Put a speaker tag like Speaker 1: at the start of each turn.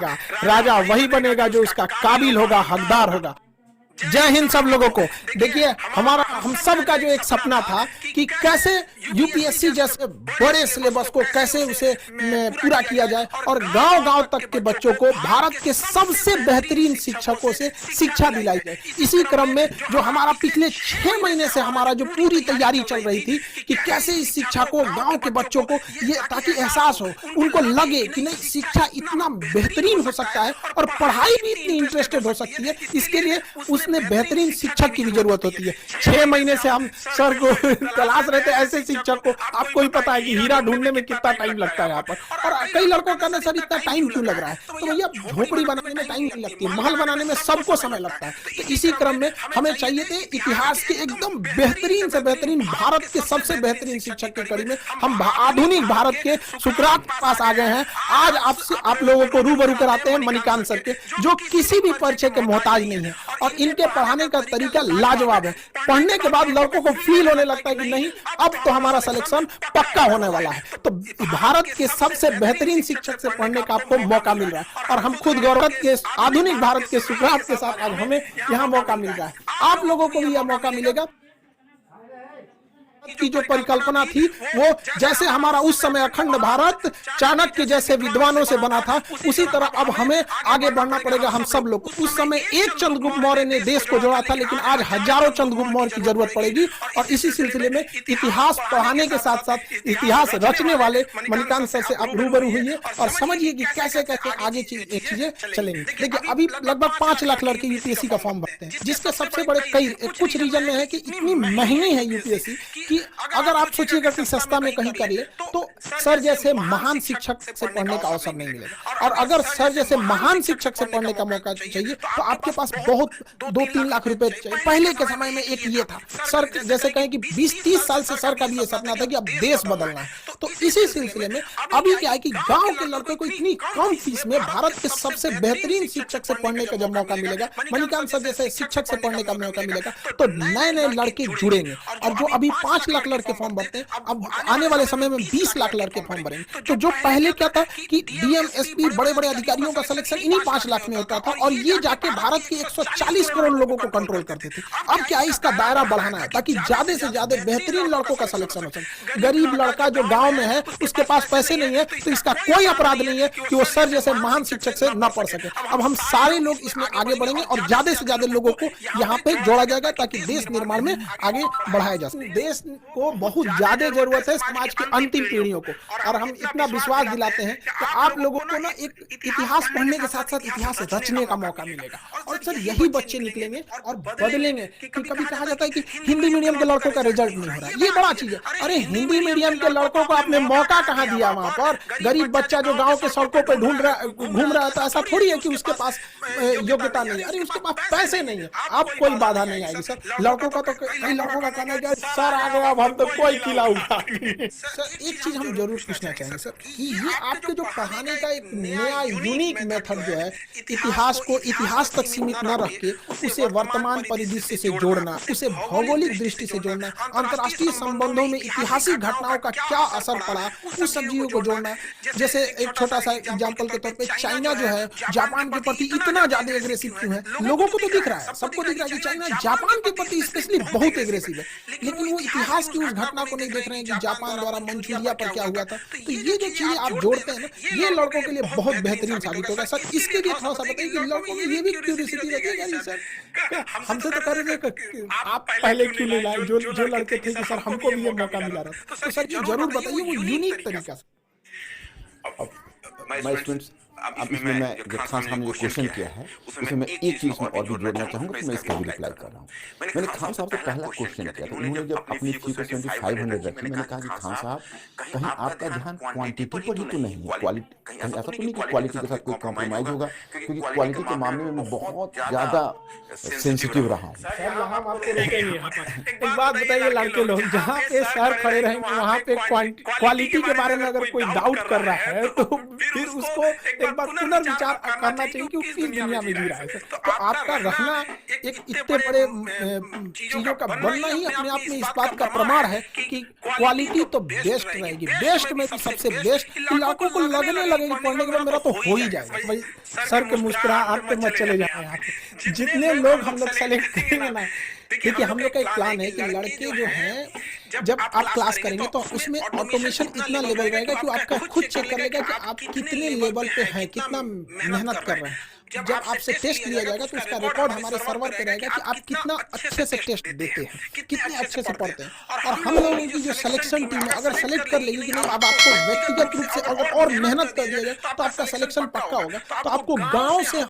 Speaker 1: होगा, राजा वही बनेगा जो उसका काबिल होगा, हकदार होगा। जय हिंद सब लोगों को। देखिए, हम सब का जो एक सपना था कि कैसे यूपीएससी जैसे बड़े सिलेबस को कैसे उसे पूरा किया जाए और गांव-गांव तक के बच्चों को भारत के सबसे बेहतरीन शिक्षकों से शिक्षा दिलाई जाए। इसी क्रम में जो हमारा पिछले 6 महीने से हमारा जो पूरी तैयारी चल रही थी कि कैसे इस शिक्षा को गांव के बच्चों को ये ताकि एहसास हो, उनको लगे कि नहीं शिक्षा इतना बेहतरीन हो सकता है और पढ़ाई भी इतनी इंटरेस्टेड हो सकती है। इसके लिए उसमें बेहतरीन शिक्षक की भी जरूरत होती है। 6 महीने से हम सर को तलाश रहे थे ऐसे शिक्षक को। आपको ही पता है कि हीरा ढूंढने में कितना टाइम लगता है यहाँ पर, और कई लड़कों का ना सर इतना टाइम क्यों लग रहा है, तो भैया झोपड़ी बनाने में टाइम नहीं लगती, महल बनाने में सबको समय लगता है। तो इसी क्रम में हमें चाहिए थे इतिहास के एकदम बेहतरीन से बेहतरीन, भारत के सबसे बेहतरीन शिक्षक की कड़ी में हम आधुनिक भारत के सुकरात के पास आ गए हैं। आज आप लोगों को रूबरू कराते हैं मणिकांत सर के, जो किसी भी परिचय के मोहताज नहीं है और इनके पढ़ाने का तरीका लाजवाब है। पढ़ने के बाद लड़कों को फील होने लगता है कि नहीं अब तो हमारा सिलेक्शन पक्का होने वाला है। तो भारत के सबसे बेहतरीन शिक्षक से पढ़ने का आपको मौका मिल रहा है और हम खुद गौरव के आधुनिक भारत के सुकरात के साथ आज हमें यहाँ मौका मिल रहा है। आप लोगों को भी यह मौका मिलेगा की जो परिकल्पना थी वो जैसे हमारा उस समय अखंड भारत चाणक्य जैसे विद्वानों से बना था, उसी तरह अब हमें आगे बढ़ना पड़ेगा हम सब लोग। उस समय एक चंद्रगुप्त मौर्य ने देश को जोड़ा था, लेकिन आज हजारों चंद्रगुप्त मौर्य की जरूरत पड़ेगी। और इसी सिलसिले में इतिहास पढ़ाने के साथ साथ इतिहास रचने वाले मणिकांत सर से आप रूबरू हुई और समझिए कि कैसे कैसे आगे चीजें चलेंगी। देखिए, अभी लगभग 5 लाख लड़के यूपीएससी का फॉर्म भरते हैं, जिसके सबसे बड़े कुछ रीजन में है कि इतनी महंगी है यूपीएससी कि अगर आप सोचिएगा कि सस्ता में कहीं करिए तो सर जैसे महान शिक्षक से पढ़ने का अवसर नहीं मिलेगा। और अगर सर जैसे महान शिक्षक से पढ़ने का मौका चाहिए तो आपके पास बहुत 2-3 लाख रुपए चाहिए। पहले के समय में एक ये था, सर जैसे कहें कि 20-30 साल से सर का भी ये सपना था कि अब देश बदलना है। तो इसी सिलसिले में अभी क्या है कि गांव के लड़के को इतनी कम फीस में भारत के सबसे बेहतरीन शिक्षक से पढ़ने का जब मौका मिलेगा, मणिकांत सर जैसे शिक्षक से पढ़ने का मौका मिलेगा, तो नए नए लड़के जुड़ेंगे। और जो अभी 5 लाख लड़के फॉर्म भरते हैं, अब आने वाले समय में 20 लाख लड़के फॉर्म भरेंगे। तो जो पहले क्या था कि डीएम एसपी बड़े बड़े अधिकारियों का सिलेक्शन इन्हीं 5 लाख में होता था और ये जाके भारत के 140 करोड़ लोगों को कंट्रोल करते थे। अब क्या है, इसका दायरा बढ़ाना है ताकि ज्यादा से ज्यादा बेहतरीन लड़कों का सिलेक्शन हो सके। गरीब लड़का जो गांव में है, उसके पास पैसे नहीं है, तो इसका कोई अपराध नहीं है कि वो सर जैसे महान शिक्षक से न पढ़ सके। अब हम सारे लोग इसमें आगे बढ़ेंगे और ज्यादा से ज्यादा लोगों को यहाँ पे जोड़ा जाएगा ताकि देश निर्माण में आगे बढ़ाया जा सके। देश को बहुत ज्यादा जरूरत है समाज की अंतिम पीढ़ियों को, और हम इतना विश्वास दिलाते हैं कि आप लोगों को ना एक इतिहास पढ़ने के साथ साथ इतिहास रचने का मौका मिलेगा। और सर यही बच्चे निकलेंगे और बदलेंगे। कि कभी कहा जाता है कि हिंदी मीडियम के लड़कों का रिजल्ट नहीं हो रहा है, ये बड़ा चीज है। अरे हिंदी मीडियम के लड़कों को आपने मौका कहाँ दिया? वहां पर गरीब बच्चा जो गाँव के सड़कों पर घूम रहा है, तो ऐसा थोड़ी है कि उसके पास योग्यता नहीं है, अरे उसके पास पैसे नहीं है। अब कोई बाधा नहीं आएगी सर। लड़कों का तो कई लड़कों का कहना है सर आ गया अब हम तो कोई खिलाऊंगा। सर एक चीज हम जरूर पूछना चाहेंगे सर कि ये आपके जो पढ़ाने का एक नया यूनिक मेथड जो है, इतिहास को इतिहास तक सीमित न रख के उसे वर्तमान परिदृश्य से जोड़ना, उसे भौगोलिक दृष्टि से जोड़ना, अंतर्राष्ट्रीय संबंधों में ऐतिहासिक घटनाओं का क्या असर पड़ा उस सब चीजों को जोड़ना। जैसे एक छोटा सा एग्जाम्पल के तौर पे चाइना जो है जापान के प्रति इतना ज्यादा एग्रेसिव क्यों है? लोगों को तो दिख रहा है, सबको दिख रहा है कि चाइना जापान के प्रति स्पेशली बहुत एग्रेसिव है, लेकिन वो इतिहास की उस घटना को नहीं देख रहे हैं कि जापान द्वारा मंचूरिया पर क्या हुआ था। तो ये जो चीजें आप जोड़ते हैं ना, ये लड़कों के लिए बहुत बेहतरीन साबित होगा। सर इसके लिए थोड़ा सा बताइए कि लड़कों में ये भी क्यूरियोसिटी रहती है सर, हमसे तो कर रहे थे आप पहले क्यों नहीं लाए, जो लड़के थे कि सर हमको भी ये मौका मिला रहा, तो सर ये जरूर बताइए वो यूनिक तरीका से।
Speaker 2: माय स्टूडेंट्स, अब इसमें मैं जो खान साहब ने जो क्वेश्चन किया है उसमें मैं एक चीज में और भी जोड़ना चाहूंगा, तो मैं इसका भी रिप्लाई कर रहा हूँ। मैंने खान साहब से पहला क्वेश्चन किया था, उन्होंने जब अपनी 3% 500 रखी, मैंने कहा कि खान साहब कहीं आपका ध्यान क्वांटिटी पर ही तो नहीं है, क्वालिटी कहीं ऐसा तो नहीं कि क्वालिटी के साथ कोई कॉम्प्रोमाइज होगा, क्योंकि क्वालिटी के मामले में मैं बहुत ज्यादा सेंसिटिव रहा हूँ।
Speaker 1: एक बात बताइए लड़के लोग, जहाँ पे सर खड़े रहेंगे वहाँ पे क्वालिटी के बारे में अगर कोई डाउट कर रहा है तो फिर उसको एक बार पुनर्विचार करना चाहिए कि वो किस दुनिया में जी रहा है सर। तो आपका रहना एक इतने बड़े चीजों का बनना ही अपने आप में इस बात का प्रमाण है कि क्वालिटी तो बेस्ट रहेगी, बेस्ट में भी सबसे बेस्ट। लाखों को लगने लगेगी पढ़ने के बाद मेरा तो हो ही जाएगा। तो भाई सर के मुस्कुराहट पे मत चले जाए यहाँ पे। जितने लोग हम लोग सेलेक्ट करेंगे ना, देखिए हम लोग का एक प्लान है कि लड़के जो हैं जब आप क्लास करेंगे तो उसमें ऑटोमेशन इतना लेवल रहेगा कि वो आपका खुद चेक कर लेगा कि आप कितने लेवल पे हैं, कितना मेहनत कर रहे हैं। जब आपसे टेस्ट लिया जाएगा तो उसका रिकॉर्ड हमारे सर्वर पे रहेगा कि आप कितना अच्छे से टेस्ट देते हैं, कितने अच्छे से पढ़ते हैं। और हम लोगों की जो सिलेक्शन टीम है अगर सेलेक्ट कर लेगी कि नहीं अब आपको व्यक्तिगत रूप से अगर और मेहनत कर दिया जाए तो आपका सिलेक्शन पक्का होगा। तो आपको गाँव से